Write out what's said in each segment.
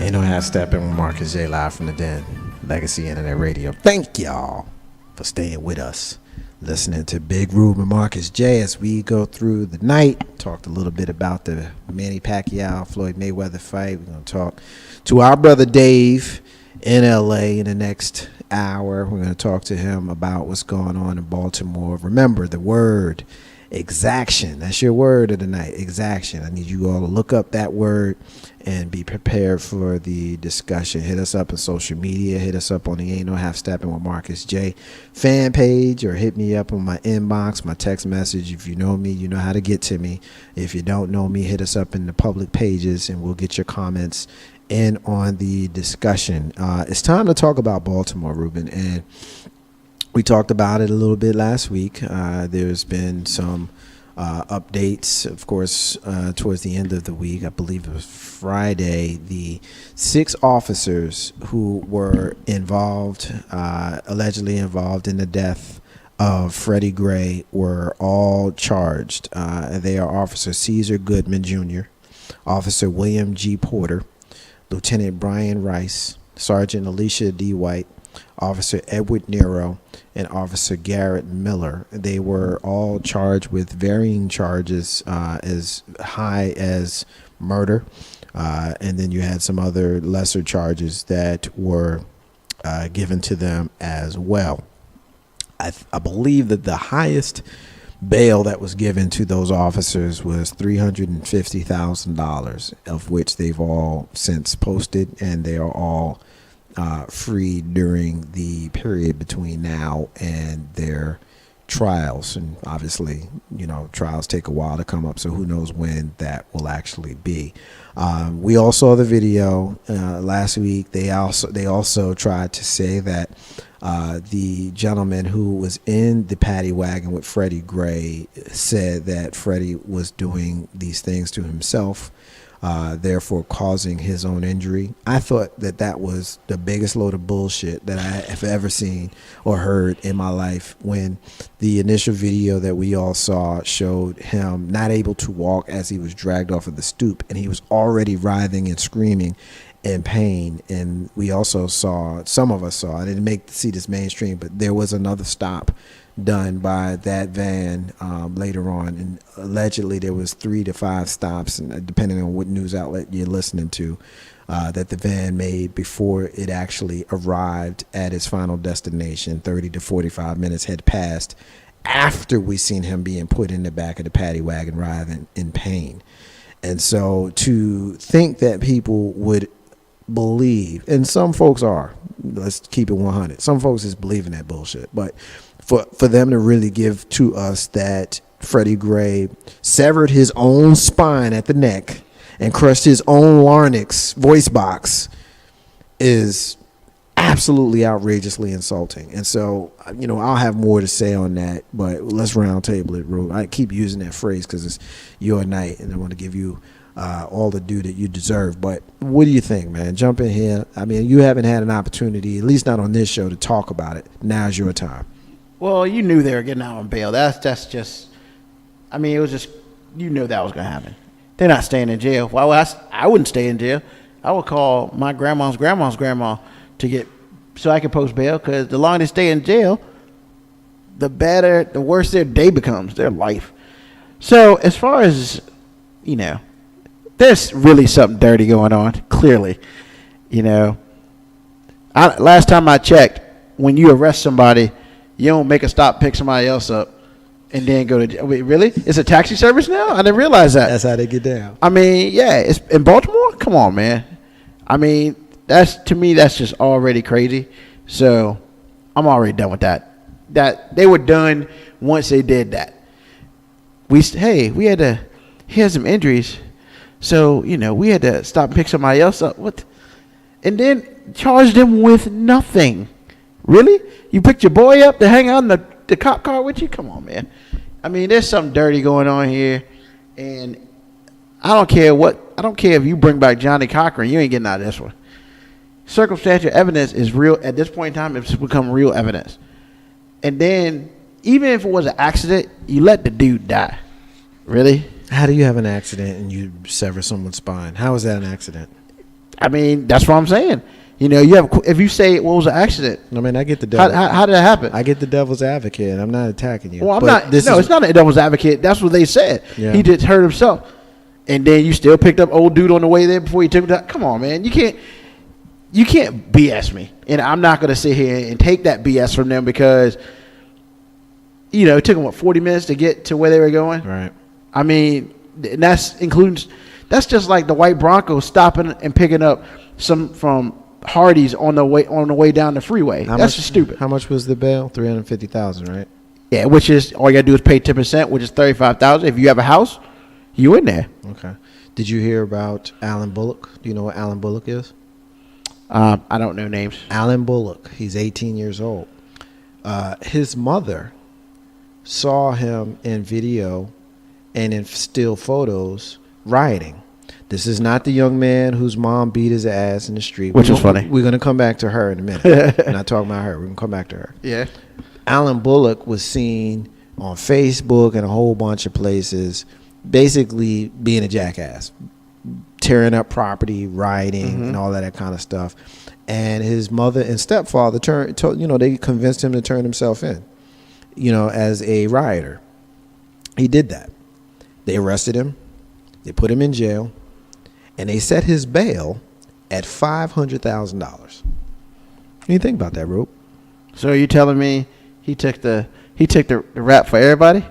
Ain't no half stepping with Marcus J live from the den. Legacy Internet Radio. Thank y'all for staying with us. Listening to Big Rube and Marcus J as we go through the night. Talked a little bit about the Manny Pacquiao Floyd Mayweather fight. We're going to talk to our brother Dave in LA in the next hour. We're going to talk to him about what's going on in Baltimore. Remember the word exaction. That's your word of the night. Exaction. I need you all to look up that word and be prepared for the discussion. Hit us up on social media. Hit us up on the Ain't No Half Steppin' with Marcus J fan page, or hit me up on my inbox, my text message. If you know me, you know how to get to me. If you don't know me, hit us up in the public pages and we'll get your comments in on the discussion. It's time to talk about Baltimore, Ruben, and we talked about it a little bit last week. There's been some updates, of course, towards the end of the week. I believe it was Friday. The 6 officers who were involved, allegedly involved in the death of Freddie Gray, were all charged. They are Officer Caesar Goodman Jr., Officer William G. Porter, Lieutenant Brian Rice, Sergeant Alicia D. White, Officer Edward Nero, and Officer Garrett Miller. They were all charged with varying charges, as high as murder, and then you had some other lesser charges that were given to them as well. I believe that the highest bail that was given to those officers was $350,000, of which they've all since posted, and they are all free during the period between now and their trials. And obviously, you know, trials take a while to come up, so who knows when that will actually be. We all saw the video last week. They also tried to say that the gentleman who was in the paddy wagon with Freddie Gray said that Freddie was doing these things to himself, therefore causing his own injury. I thought that that was the biggest load of bullshit that I have ever seen or heard in my life, when the initial video that we all saw showed him not able to walk as he was dragged off of the stoop, and he was already writhing and screaming in pain. And we also saw, some of us saw, I didn't see this mainstream, but there was another stop done by that van later on, and allegedly there was 3 to 5 stops, and depending on what news outlet you're listening to, that the van made before it actually arrived at its final destination. 30 to 45 minutes had passed after we seen him being put in the back of the paddy wagon writhing in pain. And so to think that people would believe, and some folks are, let's keep it 100, some folks is believing that bullshit, but for them to really give to us that Freddie Gray severed his own spine at the neck and crushed his own larynx voice box is absolutely outrageously insulting. And so, you know, I'll have more to say on that, but let's round table it, Rube. I keep using that phrase because it's your night, and I want to give you all the due that you deserve. But what do you think, man? Jump in here. I mean, you haven't had an opportunity, at least not on this show, to talk about it. Now's your time. Well, you knew they were getting out on bail. That's just, I mean, it was just, you knew that was going to happen. They're not staying in jail. Well, I wouldn't stay in jail. I would call my grandma's grandma to get, so I can post bail, because the longer they stay in jail, the worse their day becomes, their life. So as far as, you know, there's really something dirty going on, clearly. You know, last time I checked, when you arrest somebody, you don't make a stop, pick somebody else up, and then go to. Wait, really? It's a taxi service now? I didn't realize that. That's how they get down. I mean, yeah, it's in Baltimore. Come on, man. I mean, to me, that's just already crazy. So I'm already done with that. That they were done once they did that. We had some injuries, so you know we had to stop and pick somebody else up. What? And then charge them with nothing. Really? You picked your boy up to hang out in the cop car with you? Come on, man. I mean, there's something dirty going on here, and I don't care if you bring back Johnny Cochran, you ain't getting out of this one. Circumstantial evidence is real. At this point in time, it's become real evidence. And then, even if it was an accident, you let the dude die. Really? How do you have an accident and you sever someone's spine? How is that an accident? I mean, that's what I'm saying. You know, if you say what was the accident? I mean, I get the devil. How did that happen? I get the devil's advocate, and I'm not attacking you. Well, I'm not. It's not a devil's advocate. That's what they said. Yeah. He just hurt himself, and then you still picked up old dude on the way there before you took him down. Come on, man. You can't BS me, and I'm not gonna sit here and take that BS from them because, you know, it took them 40 minutes to get to where they were going. Right. I mean, and that's just like the white Broncos stopping and picking up some from Hardee's on the way down the freeway. That's just stupid. How much was the bail? $350,000, right? Yeah, which is all you gotta do is pay 10%, which is $35,000. If you have a house, you in there. Okay. Did you hear about Alan Bullock? Do you know what Alan Bullock is? I don't know names. Alan Bullock. He's 18 years old. His mother saw him in video and in still photos rioting. This is not the young man whose mom beat his ass in the street. Which is funny. We're going to come back to her in a minute. We're not talking about her. We're going to come back to her. Yeah. Alan Bullock was seen on Facebook and a whole bunch of places basically being a jackass, tearing up property, rioting, and all that kind of stuff. And his mother and stepfather they convinced him to turn himself in, as a rioter. He did that. They arrested him. They put him in jail. And they set his bail at $500,000. What do you think about that, Rope? So are you telling me he took the rap for everybody?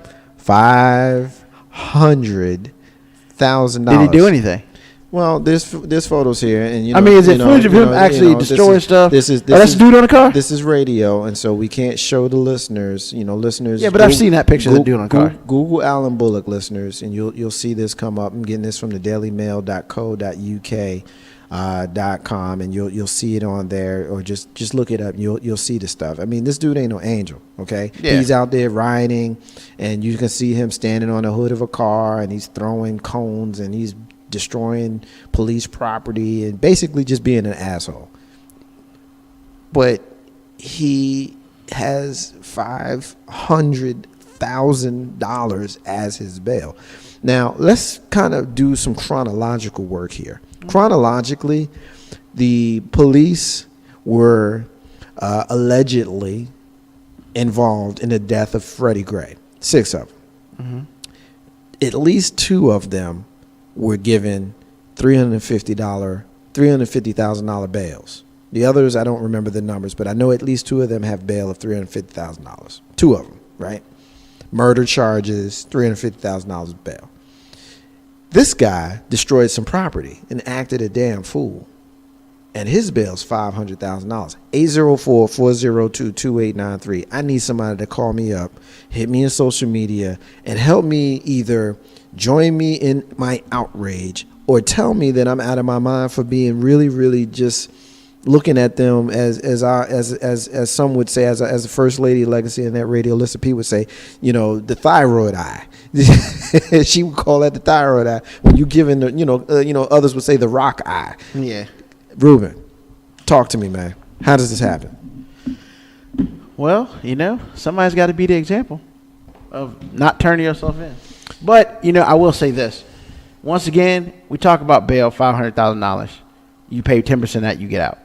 $500,000. Did he do anything? Well, there's photos here, and is it footage of him actually destroying stuff? That's a dude on the car. This is radio, and so we can't show the listeners. Listeners. Yeah, but I've seen that picture of the dude on the car. Google Alan Bullock, listeners, and you'll see this come up. I'm getting this from the dailymail.co.uk.com, and you'll see it on there, or just look it up. And you'll see the stuff. I mean, this dude ain't no angel. Okay, yeah. He's out there rioting, and you can see him standing on the hood of a car, and he's throwing cones, and he's destroying police property and basically just being an asshole. But he has $500,000 as his bail. Now, let's kind of do some chronological work here. Chronologically, the police were allegedly involved in the death of Freddie Gray. 6 of them. At least 2 of them were given $350,000 bails. The others, I don't remember the numbers, but I know at least 2 of them have bail of $350,000. 2 of them, right? Murder charges, $350,000 bail. This guy destroyed some property and acted a damn fool, and his bail's $500,000. 804-402-2893. I need somebody to call me up, hit me in social media, and help me either join me in my outrage or tell me that I'm out of my mind for being really, really just looking at them as some would say, as a first lady legacy in that radio, Lisa P would say, the thyroid eye. She would call that the thyroid eye when you giving the, others would say the rock eye. Yeah. Ruben, talk to me, man. How does this happen? Well, somebody's got to be the example of not turning yourself in. But, I will say this. Once again, we talk about bail, $500,000. You pay 10% of that, you get out.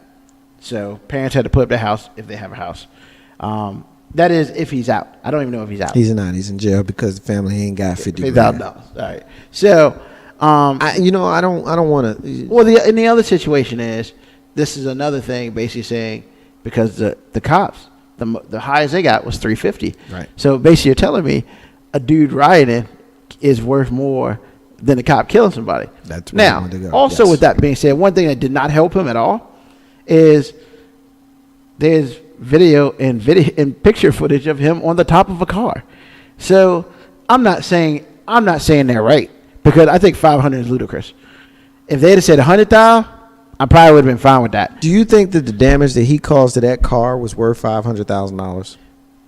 So parents had to put up their house if they have a house. That is if he's out. I don't even know if he's out. He's not. He's in jail because the family ain't got $50,000. All right. So, I don't want to. Well, and the other situation is, this is another thing basically saying, because the cops, the highest they got was $350. Right. So basically you're telling me a dude rioting is worth more than a cop killing somebody. That's where I wanted to go. Also, Yes. with that being said, one thing that did not help him at all is there's video and picture footage of him on the top of a car. So I'm not saying they're right, because I think 500 is ludicrous. If they'd have said 100,000, I probably would have been fine with that. Do you think that the damage that he caused to that car was worth $500,000?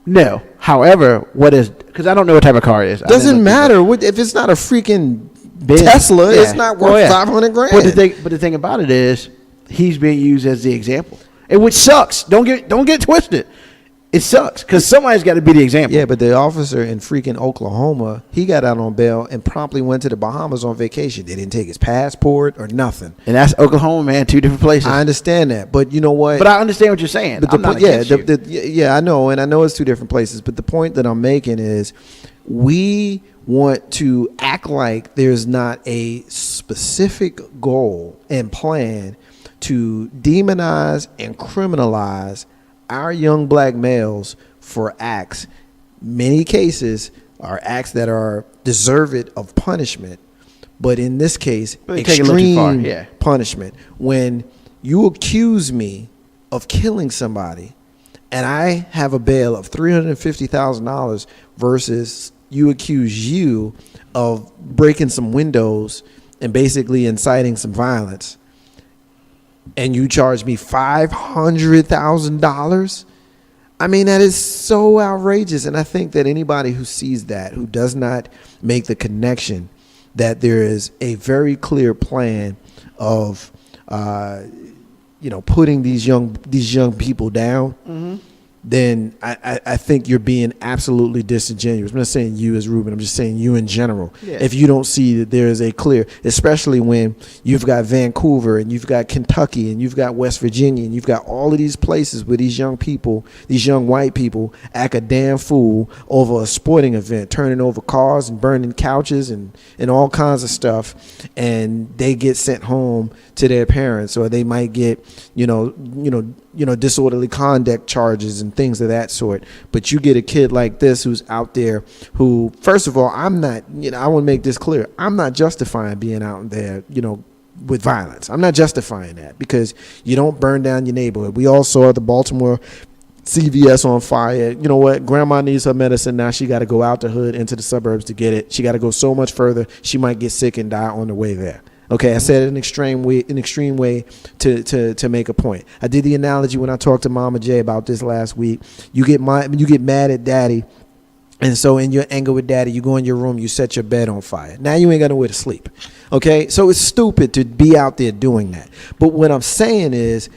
No. However, because I don't know what type of car it is. Doesn't matter. If it's not a freaking Tesla, yeah. it's not worth $500,000. But the thing about it is, he's being used as the example, which sucks. Don't get twisted. it sucks because somebody's got to be the example. Yeah, but the officer in freaking Oklahoma, he got out on bail and promptly went to the Bahamas on vacation. They didn't take his passport or nothing. And that's Oklahoma, man, 2 different places. I understand that, but you know what? But I understand what you're saying. But I'm not against you. yeah, I know, and I know it's 2 different places. But the point that I'm making is, we want to act like there's not a specific goal and plan to demonize and criminalize our young black males for acts, many cases are acts that are deserved of punishment, but in this case, extreme punishment. When you accuse me of killing somebody and I have a bail of $350,000 versus you accuse you of breaking some windows and basically inciting some violence, and you charge me $500,000. I mean, that is so outrageous. And I think that anybody who sees that, who does not make the connection that there is a very clear plan of, putting these young people down, mm-hmm. then I think you're being absolutely disingenuous. I'm not saying you as Ruben. I'm just saying you in general. Yeah. If you don't see that there is a clear, especially when you've got Vancouver and you've got Kentucky and you've got West Virginia and you've got all of these places where these young people, these young white people act a damn fool over a sporting event, turning over cars and burning couches and all kinds of stuff, and they get sent home to their parents, or they might get, disorderly conduct charges and things of that sort. But you get a kid like this who's out there who, first of all, I want to make this clear. I'm not justifying being out there, with violence. I'm not justifying that, because you don't burn down your neighborhood. We all saw the Baltimore CVS on fire. You know what? Grandma needs her medicine now. She got to go out the hood into the suburbs to get it. She got to go so much further. She might get sick and die on the way there. Okay, I said it in an extreme way to make a point. I did the analogy when I talked to Mama J about this last week. You get mad at Daddy, and so in your anger with Daddy, you go in your room, you set your bed on fire. Now you ain't got nowhere to sleep. Okay, so it's stupid to be out there doing that. But what I'm saying is,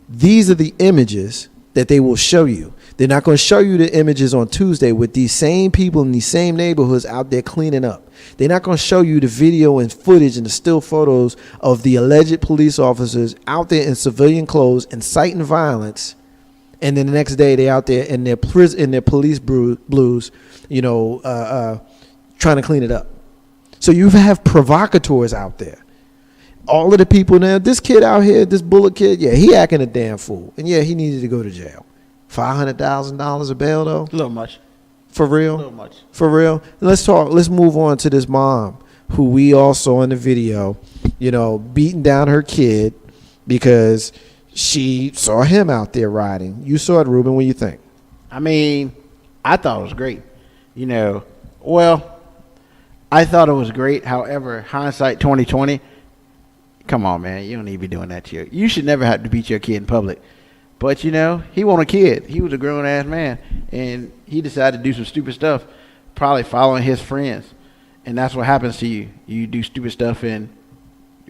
these are the images that they will show you. They're not going to show you the images on Tuesday with these same people in these same neighborhoods out there cleaning up. They're not going to show you the video and footage and the still photos of the alleged police officers out there in civilian clothes inciting violence, and then the next day they out there in their police blues, trying to clean it up. So you have provocateurs out there. All of the people now, this kid out here, this Bullet kid, yeah, he acting a damn fool, and yeah, he needed to go to jail. $500,000 a bail though? A little much. For real? A little much. For real? Let's move on to this mom who we all saw in the video, beating down her kid because she saw him out there riding. You saw it, Ruben. What do you think? I mean, I thought it was great. I thought it was great. However, hindsight 2020, come on, man. You don't need to be doing that to you should never have to beat your kid in public. But, he wasn't a kid. He was a grown-ass man, and he decided to do some stupid stuff, probably following his friends. And that's what happens to you. You do stupid stuff, and,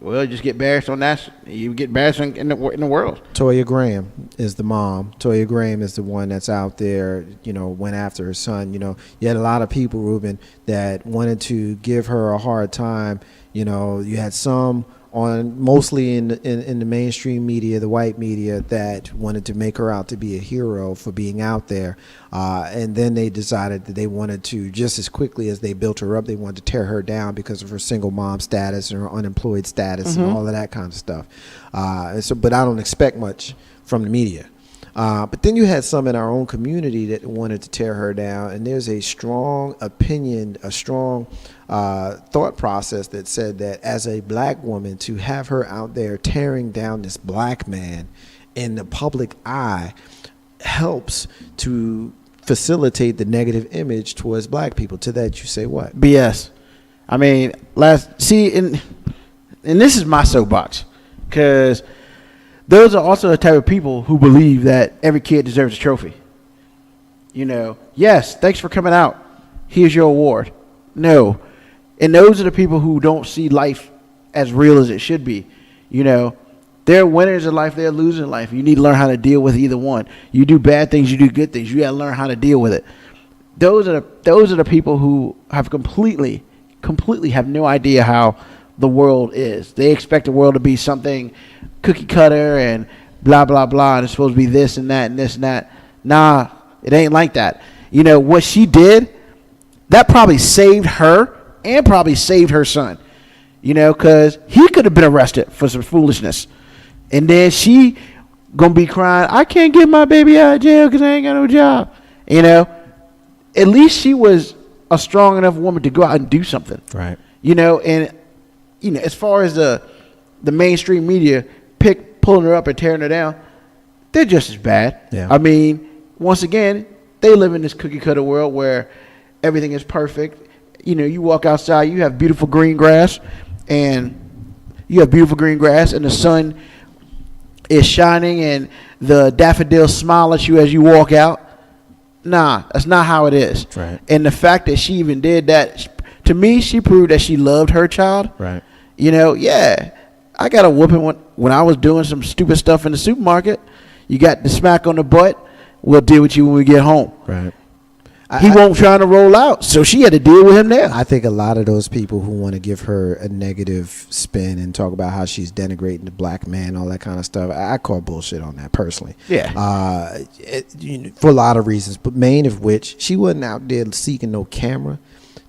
you just get embarrassed on that. You get embarrassed in the world. Toya Graham is the mom. Toya Graham is the one that's out there, went after her son. You had a lot of people, Ruben, that wanted to give her a hard time. You had some mostly in the mainstream media, the white media, that wanted to make her out to be a hero for being out there, and then they decided that they wanted to, just as quickly as they built her up, they wanted to tear her down because of her single mom status and her unemployed status, mm-hmm. and all of that kind of stuff. But I don't expect much from the media. But then you had some in our own community that wanted to tear her down, and there's a strong opinion, a strong thought process that said that as a black woman, to have her out there tearing down this black man in the public eye helps to facilitate the negative image towards black people. To that you say what? BS. I mean, and this is my soapbox, because those are also the type of people who believe that every kid deserves a trophy. Yes, thanks for coming out. Here's your award. No. And those are the people who don't see life as real as it should be. There are winners in life, there are losers in life. You need to learn how to deal with either one. You do bad things, you do good things. You got to learn how to deal with it. Those are the people who have completely have no idea how the world is. They expect the world to be something cookie cutter and blah, blah, blah. And it's supposed to be this and that and this and that. Nah, it ain't like that. You know, what she did, that probably saved her and probably saved her son. You know, because he could have been arrested for some foolishness. And then she going to be crying, I can't get my baby out of jail because I ain't got no job. You know, at least she was a strong enough woman to go out and do something. Right. You know, and, you know, as far as the mainstream media pulling her up and tearing her down, they're just as bad. Yeah. I mean, once again, they live in this cookie cutter world where everything is perfect. You know, you walk outside, you have beautiful green grass, and the sun is shining, and the daffodils smile at you as you walk out. Nah, that's not how it is. Right. And the fact that she even did that, to me, she proved that she loved her child. Right. You know, yeah, I got a whooping when I was doing some stupid stuff in the supermarket. You got the smack on the butt. We'll deal with you when we get home. Right. He won't try to roll out, so she had to deal with him there. I think a lot of those people who want to give her a negative spin and talk about how she's denigrating the black man, all that kind of stuff, I call bullshit on that personally. Yeah. For a lot of reasons, but main of which, she wasn't out there seeking no camera.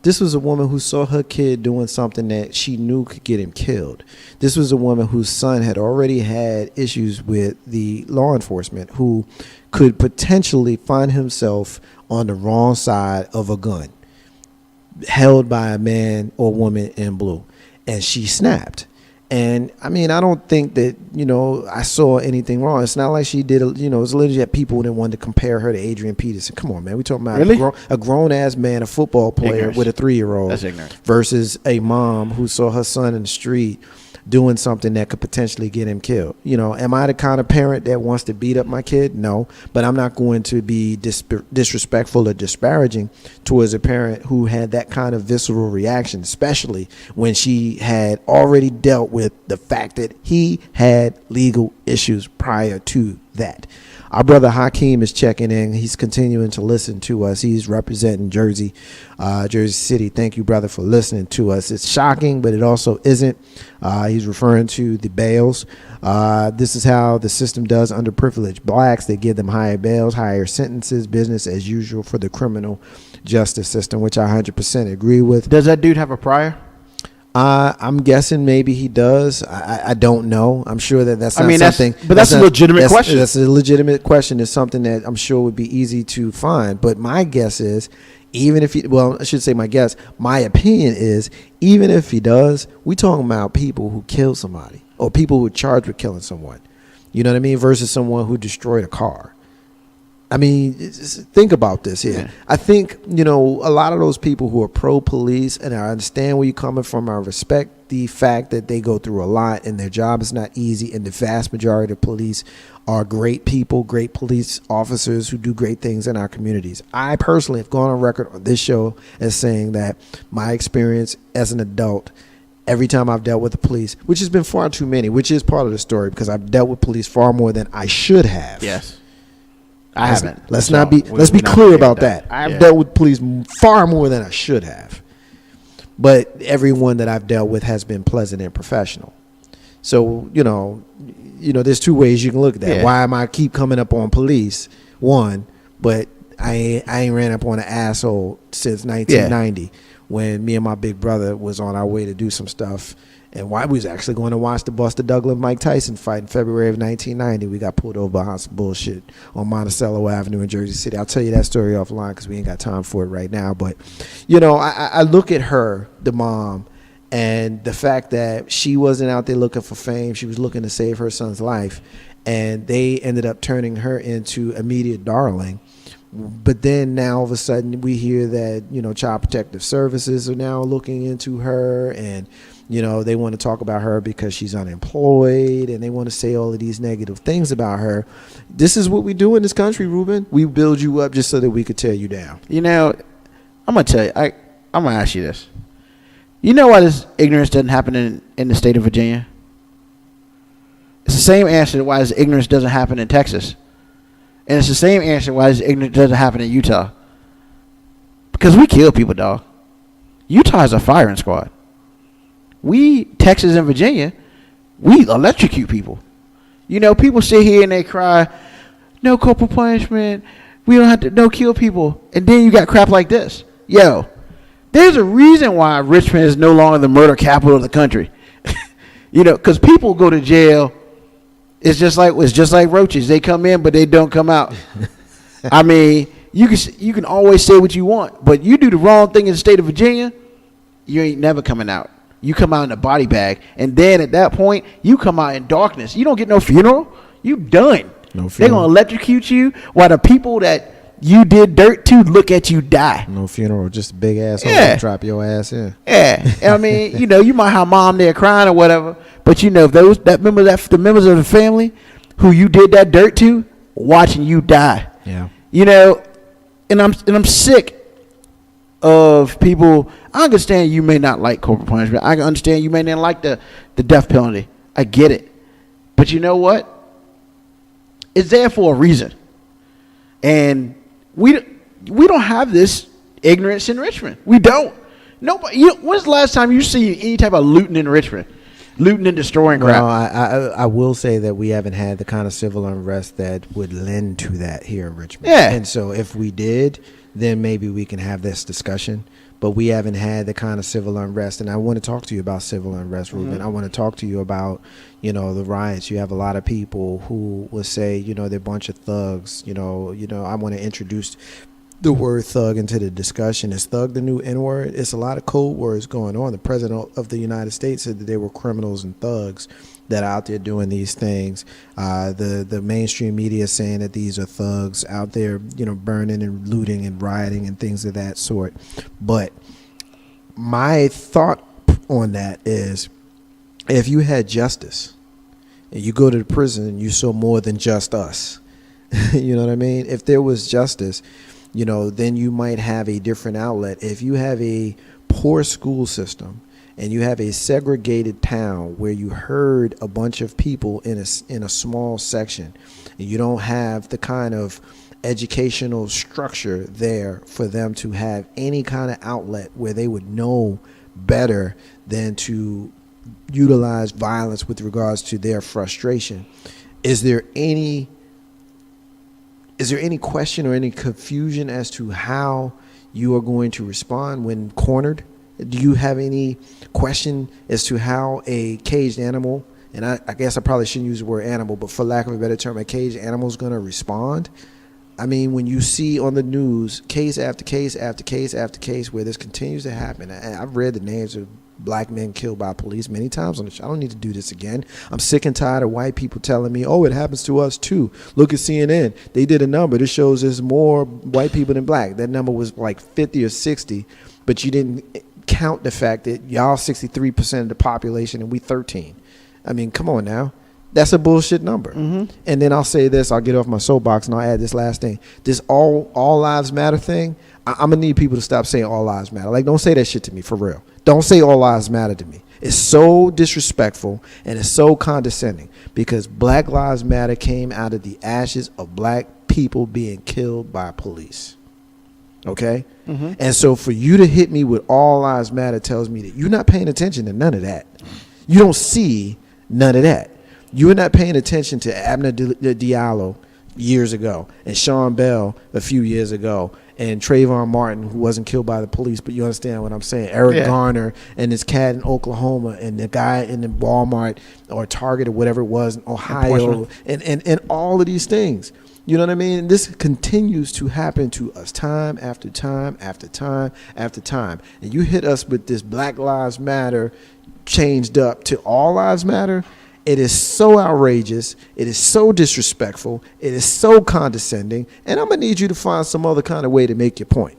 This was a woman who saw her kid doing something that she knew could get him killed. This was a woman whose son had already had issues with the law enforcement, who could potentially find himself on the wrong side of a gun, held by a man or woman in blue. And she snapped. And I mean, I don't think that, you know, I saw anything wrong. It's not like she did, you know, it's literally that people that wanted to compare her to Adrian Peterson. Come on, man. We're talking about really? a grown-ass man, a football player Ignorance. with a 3-year-old. That's ignorant. Versus a mom who saw her son in the street doing something that could potentially get him killed. You know, am I the kind of parent that wants to beat up my kid? No, but I'm not going to be disrespectful or disparaging towards a parent who had that kind of visceral reaction, especially when she had already dealt with the fact that he had legal issues prior to that. Our brother Hakeem is checking in. He's continuing to listen to us. He's representing Jersey City. Thank you, brother, for listening to us. It's shocking, but it also isn't. He's referring to the bails. This is how the system does underprivileged blacks. They give them higher bails, higher sentences, business as usual for the criminal justice system, which I 100% agree with. Does that dude have a prior? I'm guessing maybe he does. I don't know. I'm sure that's not something. That's a legitimate question. That's a legitimate question. It's something that I'm sure would be easy to find. But my guess is, even if I should say my guess, my opinion is, even if he does, we talking about people who kill somebody or people who are charged with killing someone. You know what I mean? Versus someone who destroyed a car. I mean, think about this here. Yeah. I think, you know, a lot of those people who are pro-police, and I understand where you're coming from, I respect the fact that they go through a lot and their job is not easy, and the vast majority of police are great people, great police officers who do great things in our communities. I personally have gone on record on this show as saying that my experience as an adult, every time I've dealt with the police, which has been far too many, which is part of the story, because I've dealt with police far more than I should have. Yes. I haven't. Let's be clear about that. I've dealt with police far more than I should have. But everyone that I've dealt with has been pleasant and professional. So, you know, there's two ways you can look at that. Yeah. Why am I keep coming up on police? One, but I ain't ran up on an asshole since 1990 when me and my big brother was on our way to do some stuff. And why we was actually going to watch the Buster Douglas Mike Tyson fight in February of 1990. We got pulled over behind some bullshit on Monticello Avenue in Jersey City. I'll tell you that story offline because we ain't got time for it right now. But, you know, I look at her, the mom, and the fact that she wasn't out there looking for fame. She was looking to save her son's life. And they ended up turning her into immediate darling. But then now all of a sudden we hear that, you know, Child Protective Services are now looking into her, and you know, they want to talk about her because she's unemployed, and they want to say all of these negative things about her. This is what we do in this country, Ruben. We build you up just so that we could tear you down. You know, I'm going to tell you, I'm going to ask you this. You know why this ignorance doesn't happen in the state of Virginia? It's the same answer why this ignorance doesn't happen in Texas. And it's the same answer why this ignorance doesn't happen in Utah. Because we kill people, dog. Utah is a firing squad. Texas and Virginia, we electrocute people. You know, people sit here and they cry, no corporal punishment, we don't have to, no kill people. And then you got crap like this. Yo, there's a reason why Richmond is no longer the murder capital of the country. You know, because people go to jail. It's just like roaches. They come in, but they don't come out. I mean, you can always say what you want, but you do the wrong thing in the state of Virginia, you ain't never coming out. You come out in a body bag, and then at that point, you come out in darkness. You don't get no funeral. You done. No funeral. They're gonna electrocute you while the people that you did dirt to look at you die. No funeral, just a big ass hole Yeah. to drop your ass in. Yeah, I mean, you know, you might have mom there crying or whatever, but you know, if the members of the family who you did that dirt to, watching you die. Yeah. You know, and I'm sick of people. I understand you may not like corporal punishment. I can understand you may not like the death penalty. I get it, but you know what? It's there for a reason, and we don't have this ignorance in Richmond. We don't. Nobody. When's the last time you see any type of looting in Richmond? Looting and destroying crap. Well, I will say that we haven't had the kind of civil unrest that would lend to that here in Richmond. Yeah. And so if we did, then maybe we can have this discussion. But we haven't had the kind of civil unrest. And I want to talk to you about civil unrest, Ruben. Mm-hmm. I want to talk to you about, you know, the riots. You have a lot of people who will say, you know, they're a bunch of thugs. You know, I want to introduce the word thug into the discussion. Is thug the new N-word? It's a lot of code words going on. The president of the United States said that they were criminals and thugs that are out there doing these things. The mainstream media is saying that these are thugs out there, you know, burning and looting and rioting and things of that sort. But my thought on that is, if you had justice and you go to the prison and you saw more than just us, you know what I mean? If there was justice, you know, then you might have a different outlet. If you have a poor school system and you have a segregated town where you herd a bunch of people in a small section, and you don't have the kind of educational structure there for them to have any kind of outlet where they would know better than to utilize violence with regards to their frustration, is there any question or any confusion as to how you are going to respond when cornered? Do you have any question as to how a caged animal, and I guess I probably shouldn't use the word animal, but for lack of a better term, a caged animal is going to respond? I mean, when you see on the news case after case after case after case where this continues to happen, I've read the names of black men killed by police many times on the show. I don't need to do this again. I'm sick and tired of white people telling me, oh, it happens to us too. Look at CNN. They did a number. This shows there's more white people than black. That number was like 50 or 60, but you didn't count the fact that y'all 63% of the population and we 13. I mean, come on now. That's a bullshit number. Mm-hmm. And then I'll say this, I'll get off my soapbox and I'll add this last thing. This all lives matter thing, I'm going to need people to stop saying all lives matter. Like, don't say that shit to me, for real. Don't say all lives matter to me. It's so disrespectful and it's so condescending, because Black Lives Matter came out of the ashes of black people being killed by police. Okay? Mm-hmm. And so for you to hit me with all lives matter tells me that you're not paying attention to none of that. You don't see none of that. You're not paying attention to Abner Diallo years ago and Sean Bell a few years ago and Trayvon Martin, who wasn't killed by the police, but you understand what I'm saying. Eric Garner and this cat in Oklahoma and the guy in the Walmart or Target or whatever it was in Ohio and all of these things. You know what I mean? This continues to happen to us time after time after time after time. And you hit us with this Black Lives Matter changed up to All Lives Matter. It is so outrageous. It is so disrespectful. It is so condescending. And I'm going to need you to find some other kind of way to make your point.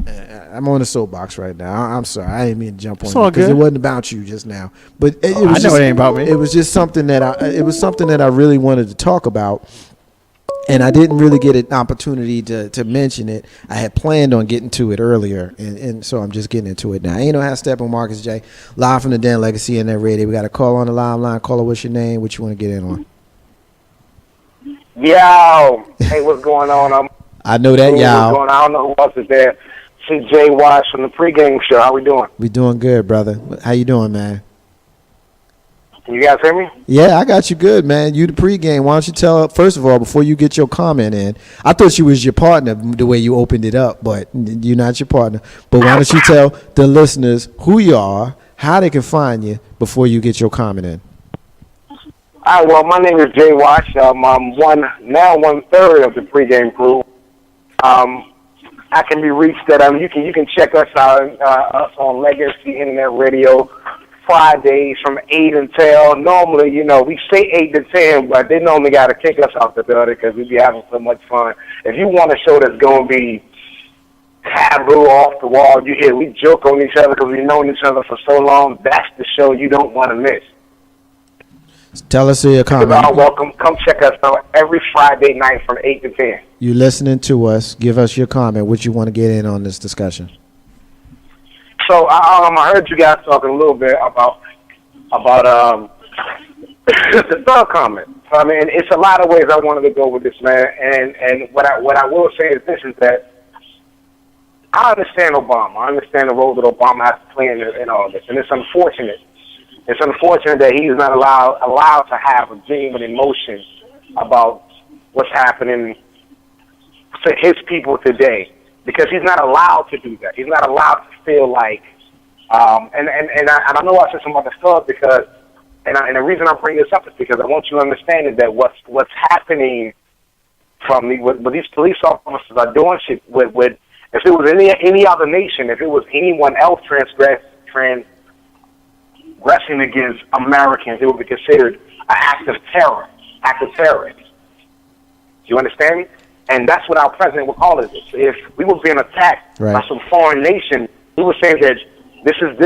I'm on a soapbox right now. I'm sorry. I didn't mean to jump on you because it wasn't about you just now. But it was I know it ain't about me. It was just something that I really wanted to talk about. And I didn't really get an opportunity to mention it. I had planned on getting to it earlier, and so I'm just getting into it now. Ain't no half step on Marcus J. Live from the Dan Legacy in that radio. We got a call on the live line. Caller, what's your name? What you want to get in on? Yo, hey, what's going on? I know that, y'all. I don't know who else is there. CJ Wash from the pregame show. How we doing? We doing good, brother. How you doing, man? Can you guys hear me? Yeah, I got you good, man. You the pregame. Why don't you tell, first of all, before you get your comment in, I thought she was your partner the way you opened it up, but you're not your partner. But why don't you tell the listeners who you are, how they can find you before you get your comment in? All right, well, my name is Jay Wash. I'm one-third of the pregame crew. I can be reached at, you can check us out us on Legacy Internet Radio Fridays from 8 until, normally, we say 8 to 10, but they normally got to kick us out the building because we be having so much fun. If you want a show that's going to be taboo, off the wall, you hear we joke on each other because we've known each other for so long, that's the show you don't want to miss. Tell us your comment. You're all welcome. Come check us out every Friday night from 8 to 10. You listening to us. Give us your comment. What you want to get in on this discussion. So I heard you guys talking a little bit about the thug comment. So, I mean, it's a lot of ways I wanted to go with this, man. And what I will say is this, is that I understand Obama. I understand the role that Obama has to play in all this. And it's unfortunate. It's unfortunate that he's not allowed to have a genuine emotion about what's happening to his people today, because he's not allowed to do that. He's not allowed to feel like, and I know I said something about the thug because, and the reason I'm bringing this up is because I want you to understand that what's happening from what these police officers are doing shit with if it was any other nation, if it was anyone else transgressing against Americans, it would be considered an act of terror. Do you understand me? And that's what our president would call it. If we were being attacked by some foreign nation, he was saying that this is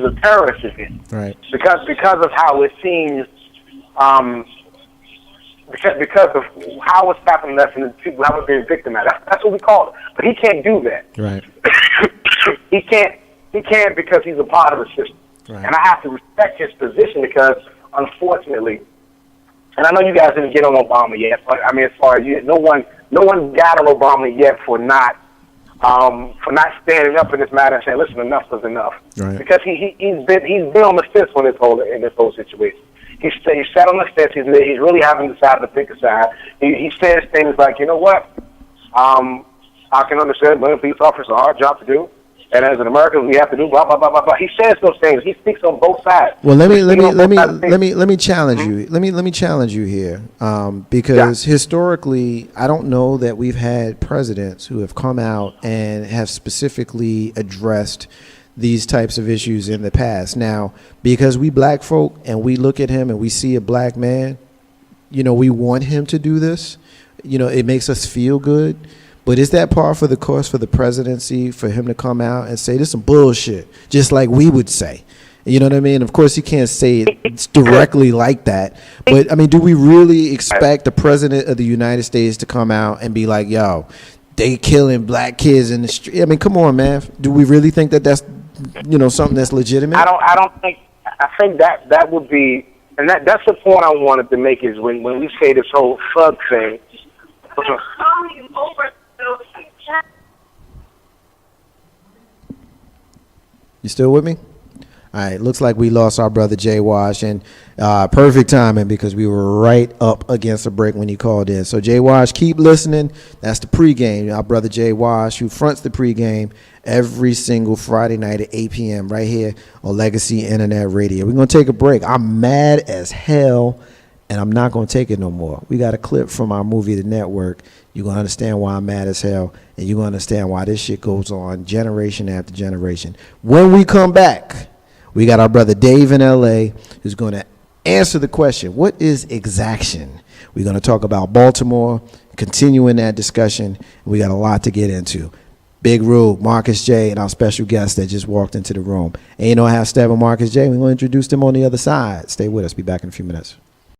a terrorist event. Right. Because of how it seems, because of how it's happening to us and the people how we're being victimized. That's what we call it. But he can't do that. Right. He can't because he's a part of the system. Right. And I have to respect his position because, unfortunately, and I know you guys didn't get on Obama yet, but I mean, as far as no one got on Obama yet for not standing up in this matter and saying, listen, enough is enough. Right. Because he's been on the fence in this whole situation. He sat on the fence. He's really haven't decided to pick a side. He says things like, you know what? I can understand being a police officer is a hard job to do. And as an American, we have to do blah blah blah blah blah. He says those things. He speaks on both sides. Well, let me challenge you. Let me challenge you here, because historically, I don't know that we've had presidents who have come out and have specifically addressed these types of issues in the past. Now, because we black folk and we look at him and we see a black man, we want him to do this. It makes us feel good. But is that par for the course for the presidency, for him to come out and say this is some bullshit, just like we would say? You know what I mean? Of course, he can't say it directly like that. But, I mean, do we really expect the president of the United States to come out and be like, yo, they killing black kids in the street? I mean, come on, man. Do we really think that that's, something that's legitimate? I think that would be, and that's the point I wanted to make is when we say this whole thug thing. You still with me? All right, looks like we lost our brother Jay Wash, and perfect timing because we were right up against a break when he called in. So Jay Wash, keep listening. That's the pregame. Our brother Jay Wash, who fronts the pregame every single Friday night at 8 p.m. right here on Legacy Internet Radio. We're going to take a break. I'm mad as hell, and I'm not going to take it no more. We got a clip from our movie, The Network. You're going to understand why I'm mad as hell, and you're going to understand why this shit goes on generation after generation. When we come back, we got our brother Dave in L.A. who's going to answer the question, what is exaction? We're going to talk about Baltimore, continuing that discussion. We got a lot to get into. Big Rube, Marcus J, and our special guest that just walked into the room. Ain't no half step on Marcus J. We're going to introduce them on the other side. Stay with us. Be back in a few minutes.